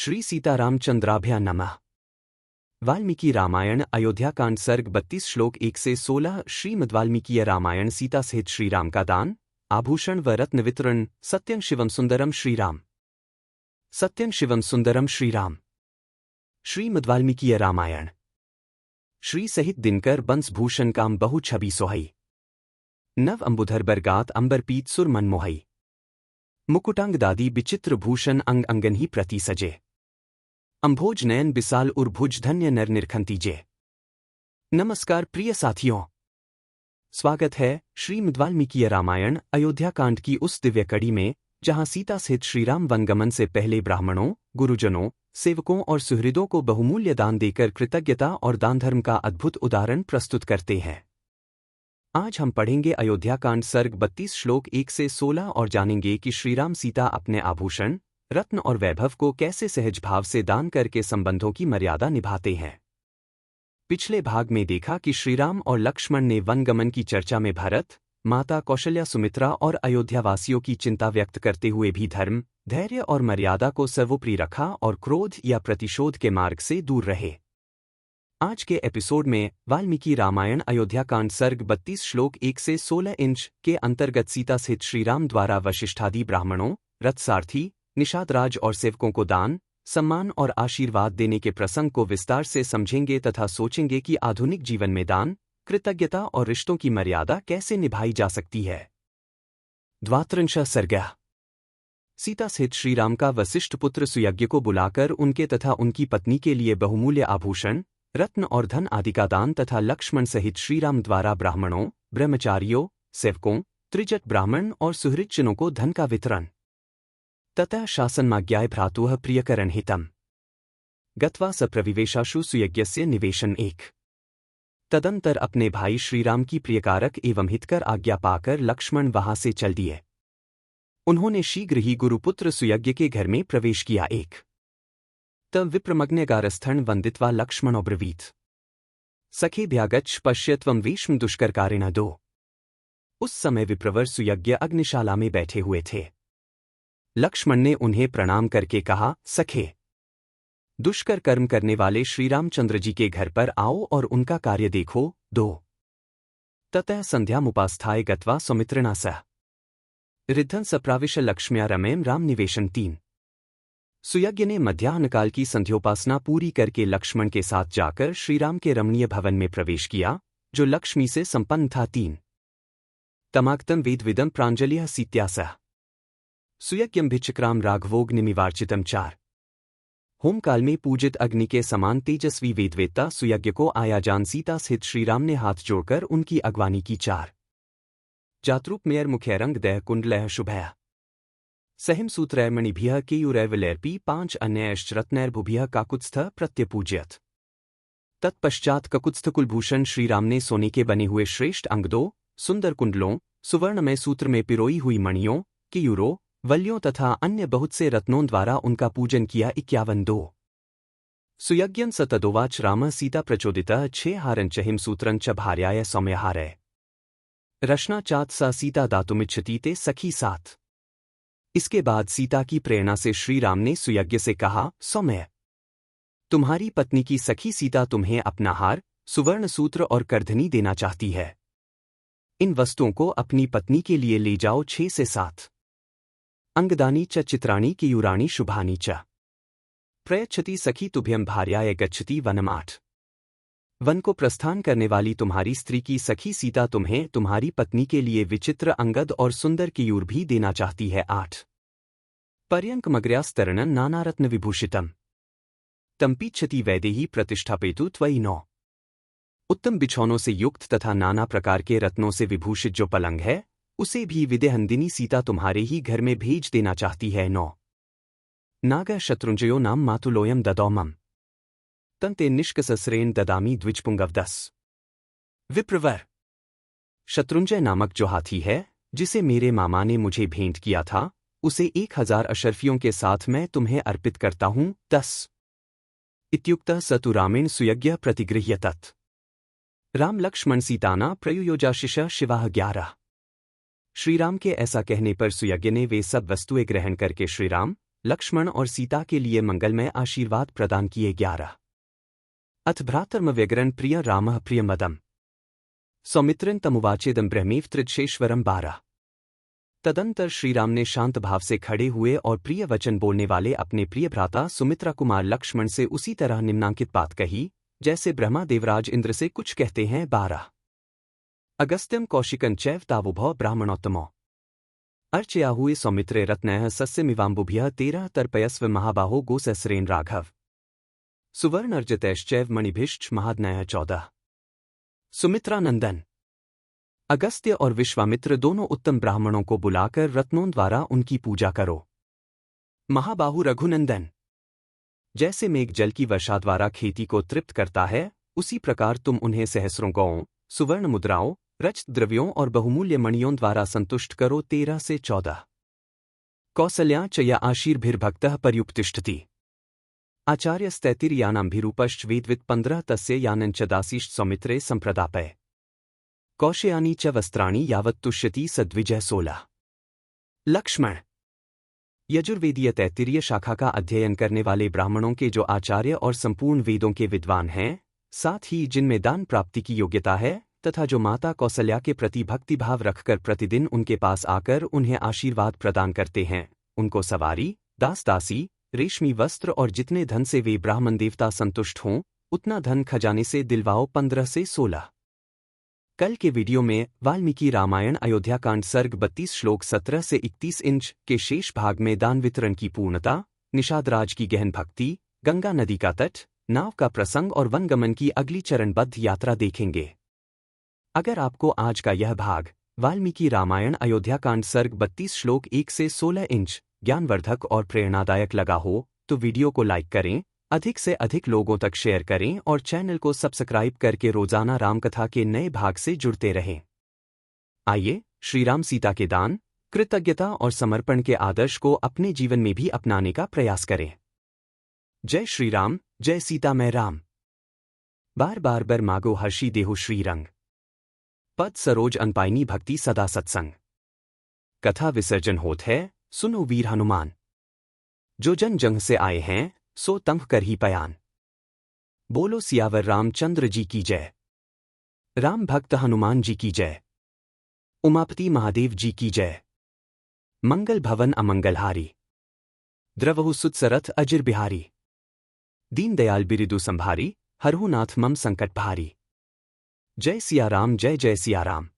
श्री सीतारामचंद्राभ्या नमः। वाल्मीकि रामायण अयोध्याकांड सर्ग 32 श्लोक 1 से 16। श्रीमद् वाल्मीकि रामायण सीता सहित श्रीराम का दान, आभूषण व रत्न वितरण। सत्यं शिवम सुंदरम श्रीराम। सत्यं शिवम सुंदरम श्रीराम। श्रीमद् वाल्मीकि रामायण। श्री सहित दिनकर बंस भूषण काम बहु छवि सोहई। नव अंबुधर बरगात अंबर पीत सुर मन मोहई। मुकुटांग दादी विचित्र भूषण अंग अंगन ही प्रति सजे। अंभोज नयन बिसाल उर्भुज धन्य नर निरखंतीजे। नमस्कार प्रिय साथियों, स्वागत है श्रीमद् वाल्मीकि रामायण अयोध्याकांड की उस दिव्य कड़ी में जहां सीता सहित श्रीराम वनगमन से पहले ब्राह्मणों, गुरुजनों, सेवकों और सुहृदों को बहुमूल्य दान देकर कृतज्ञता और दान धर्म का अद्भुत उदाहरण प्रस्तुत करते हैं। आज हम पढ़ेंगे अयोध्याकांड सर्ग 32 श्लोक 1 से 16 और जानेंगे कि श्रीराम सीता अपने आभूषण, रत्न और वैभव को कैसे सहज भाव से दान करके संबंधों की मर्यादा निभाते हैं। पिछले भाग में देखा कि श्रीराम और लक्ष्मण ने वनगमन की चर्चा में भरत, माता कौशल्या, सुमित्रा और अयोध्यावासियों की चिंता व्यक्त करते हुए भी धर्म, धैर्य और मर्यादा को सर्वोपरि रखा और क्रोध या प्रतिशोध के मार्ग से दूर रहे। आज के एपिसोड में वाल्मीकि रामायण अयोध्याकांड सर्ग 32 श्लोक 1 से 16 इंच के अंतर्गत सीता सहित श्रीराम द्वारा वशिष्ठादि ब्राह्मणों, रथसारथी, निषादराज और सेवकों को दान, सम्मान और आशीर्वाद देने के प्रसंग को विस्तार से समझेंगे तथा सोचेंगे कि आधुनिक जीवन में दान, कृतज्ञता और रिश्तों की मर्यादा कैसे निभाई जा सकती है। द्वात्रिंश सर्ग। सीता सहित श्रीराम का वशिष्ठ पुत्र सुयज्ञ को बुलाकर उनके तथा उनकी पत्नी के लिए बहुमूल्य आभूषण, रत्न और धन आदि का दान तथा लक्ष्मण सहित श्रीराम द्वारा ब्राह्मणों, ब्रह्मचारियों, सेवकों, त्रिजट ब्राह्मण और सुहृदजनों को धन का वितरण। ततः शासनमाज्ञाय भ्रातुः प्रियकरण हितम् गत्वा सप्रविवेशाशु सुयज्ञस्य निवेशन 1। तदंतर अपने भाई श्रीराम की प्रियकारक एवं हितकर आज्ञा पाकर लक्ष्मण वहां से चल दिए। उन्होंने शीघ्र ही गुरुपुत्र सुयज्ञ के घर में प्रवेश किया। 1। तब विप्रमग्न्यगारस्थं वन्दित्वा लक्ष्मणो ब्रवीत् सखेभ्यागच्छ पश्यत्वं वेश्म दुष्करकारिणः 2। उस समय विप्रवर सुयज्ञ अग्निशाला में बैठे हुए थे। लक्ष्मण ने उन्हें प्रणाम करके कहा, सखे, दुष्कर कर्म करने वाले श्रीरामचंद्र जी के घर पर आओ और उनका कार्य देखो। 2। ततः संध्यामुपास्थाय गत्वा सौमित्रिणा सह ऋद्धं सप्राविश लक्ष्म्या रमें राम निवेशन 3। सुयज्ञ ने मध्याह्नकाल की संध्योपासना पूरी करके लक्ष्मण के साथ जाकर श्रीराम के रमणीय भवन में प्रवेश किया, जो लक्ष्मी से संपन्न था। 3। तमाक्तं वेदविदं प्राञ्जलिः सीत्यासः सुयज्ञं भिचक्राम राघवोग्निमिवार्चितम् 4। होमकाल में पूजित अग्नि के समान तेजस्वी वेदवेत्ता सुयज्ञ को आया जान सीता सहित श्रीराम ने हाथ जोड़कर उनकी अगवानी की। 4। जातरूपमेयर मुखैरंग दह कुंडलः शुभः सहिम सूत्रैर्मणिभ्यः केयूरैर्विलैर्पि 5 अन्यैश्चरत्नैर्भुभ्यः काकुत्स्थः प्रत्यपूज्यत। तत्पश्चात ककुत्स्थकुलभूषण श्रीराम ने सोने के बने हुए श्रेष्ठ अंगदों, सुंदर कुंडलों, सुवर्णमय सूत्र में पिरोई हुई मणियों, केयूरों, वल्लियों तथा अन्य बहुत से रत्नों द्वारा उनका पूजन किया। 51। 2। सुयज्ञं स तदोवाच रामः सीता प्रचोदितः 6 हारञ्च हिमसूत्रं च भार्याय सौम्यहारय रश्ना चात सा सीता दातुमिच्छति ते सखी 7। इसके बाद सीता की प्रेरणा से श्रीराम ने सुयज्ञ से कहा, सौम्य, तुम्हारी पत्नी की सखी सीता तुम्हें अपना हार, सुवर्ण सूत्र और करधनी देना चाहती है। इन वस्तुओं को अपनी पत्नी के लिए ले जाओ। 6 से 7। अंगदानी च चित्राणी केयूराणी शुभानी च प्रयच्छति सखी तुभ्यं भार्याय गच्छति वनम् 8। वन को प्रस्थान करने वाली तुम्हारी स्त्री की सखी सीता तुम्हें तुम्हारी पत्नी के लिए विचित्र अंगद और सुंदर केयूर भी देना चाहती है। 8। पर्यंकमग्र्यास्तरणं नानारत्न विभूषितम् तम्पीच्छति वैदेही प्रतिष्ठापेतु त्वयि 9। उत्तम बिछौनों से युक्त तथा नाना प्रकार के रत्नों से विभूषित जो पलंग है, उसे भी विदेहंदिनी सीता तुम्हारे ही घर में भेज देना चाहती है। 9। नाग शत्रुंजयो नाम मातुलोयम ददौ मम तंते निष्कसस्रेण ददामी द्विजपुंगव 10। विप्रवर, शत्रुंजय नामक जो हाथी है, जिसे मेरे मामा ने मुझे भेंट किया था, उसे 1000 अशर्फियों के साथ मैं तुम्हें अर्पित करता हूँ। 10। इत्युक्तः स तु रामेण सुयज्ञः प्रतिगृह्य तत् राम लक्ष्मण सीताना प्रयुयोजाशिष शिवाः 11। श्रीराम के ऐसा कहने पर सुयज्ञ ने वे सब वस्तुएं ग्रहण करके श्रीराम, लक्ष्मण और सीता के लिए मंगलमय आशीर्वाद प्रदान किए। 11 अथ भ्रातर्मव्यग्रन प्रिय रामः प्रियमदम् सौमित्रिन तमुवाचेदं ब्रह्मेव 12 तदंतर श्रीराम ने शांत भाव से खड़े हुए और प्रिय वचन बोलने वाले अपने प्रिय भ्राता सुमित्रा कुमार लक्ष्मण से उसी तरह निम्नांकित बात कही जैसे ब्रह्मा देवराज इंद्र से कुछ कहते हैं। 12 अगस्त्यम कौशिकं चैव तावुभौ ब्राह्मणोत्तमो अर्चयाहुए सौमित्रे रत्नयः सस्यमिवाम्बुभ्यः 13 तर्पयस्व महाबाहो गोसहस्रेण राघव सुवर्णर्जितैश्चैव मणिभिश्च महाद्नयः 14 सुमित्रानंदन अगस्त्य और विश्वामित्र दोनों उत्तम ब्राह्मणों को बुलाकर रत्नों द्वारा उनकी पूजा करो। महाबाहु रघुनंदन जैसे मेघ जल की वर्षा द्वारा खेती को तृप्त करता है, उसी प्रकार तुम उन्हें सहस्रों गौओं, सुवर्ण मुद्राओं, रजत द्रव्यों और बहुमूल्य मणियों द्वारा संतुष्ट करो। 13 से 14 कौसल्या च या आशीर्भिर्भक्तः पर्युपतिष्ठति आचार्यस्तैतिर्यानाम्भिरूपश्च वेदवित् 15 तस्य यानञ्च दासीश्च सौमित्रे संप्रदापय कौशयानी च वस्त्राणि यावत् तुष्यति सद्विजय। 16 लक्ष्मण यजुर्वेदीय तैत्तिरीय शाखा का अध्ययन करने वाले ब्राह्मणों के जो आचार्य और संपूर्ण वेदों के विद्वान हैं, साथ ही जिनमें दान प्राप्ति की योग्यता है, तथा जो माता कौसल्या के प्रति भक्तिभाव रखकर प्रतिदिन उनके पास आकर उन्हें आशीर्वाद प्रदान करते हैं, उनको सवारी, दास दासी, रेशमी वस्त्र और जितने धन से वे ब्राह्मण देवता संतुष्ट हों, उतना धन खजाने से दिलवाओ। 15 से 16 कल के वीडियो में वाल्मीकि रामायण अयोध्याकांड सर्ग 32 श्लोक 17 से 31 इंच के शेष भाग में दान वितरण की पूर्णता, निषादराज की गहन भक्ति, गंगा नदी का तट, नाव का प्रसंग और वनगमन की अगली चरणबद्ध यात्रा देखेंगे। अगर आपको आज का यह भाग वाल्मीकि रामायण अयोध्याकांड सर्ग 32 श्लोक 1 से 16 इंच ज्ञानवर्धक और प्रेरणादायक लगा हो तो वीडियो को लाइक करें, अधिक से अधिक लोगों तक शेयर करें और चैनल को सब्सक्राइब करके रोजाना रामकथा के नए भाग से जुड़ते रहें। आइए श्रीराम सीता के दान, कृतज्ञता और समर्पण के आदर्श को अपने जीवन में भी अपनाने का प्रयास करें। जय श्री राम, जय सीता मैं राम। बार बार बर मागो हर्षी देहो श्रीरंग, पद सरोज अनपाइनी भक्ति सदा सत्संग। कथा विसर्जन होत है, सुनो वीर हनुमान, जो जन जंग से आए हैं सो तंग कर ही पयान। बोलो सियावर रामचंद्र जी की जय, राम भक्त हनुमान जी की जय, उमापति महादेव जी की जय। मंगल भवन अमंगलहारी, द्रवहु सुतसरथ अजिर बिहारी, दीनदयाल बिरिदु संभारी, हरहु नाथ मम संकट भारी। जय सिया राम, जय जय सिया राम।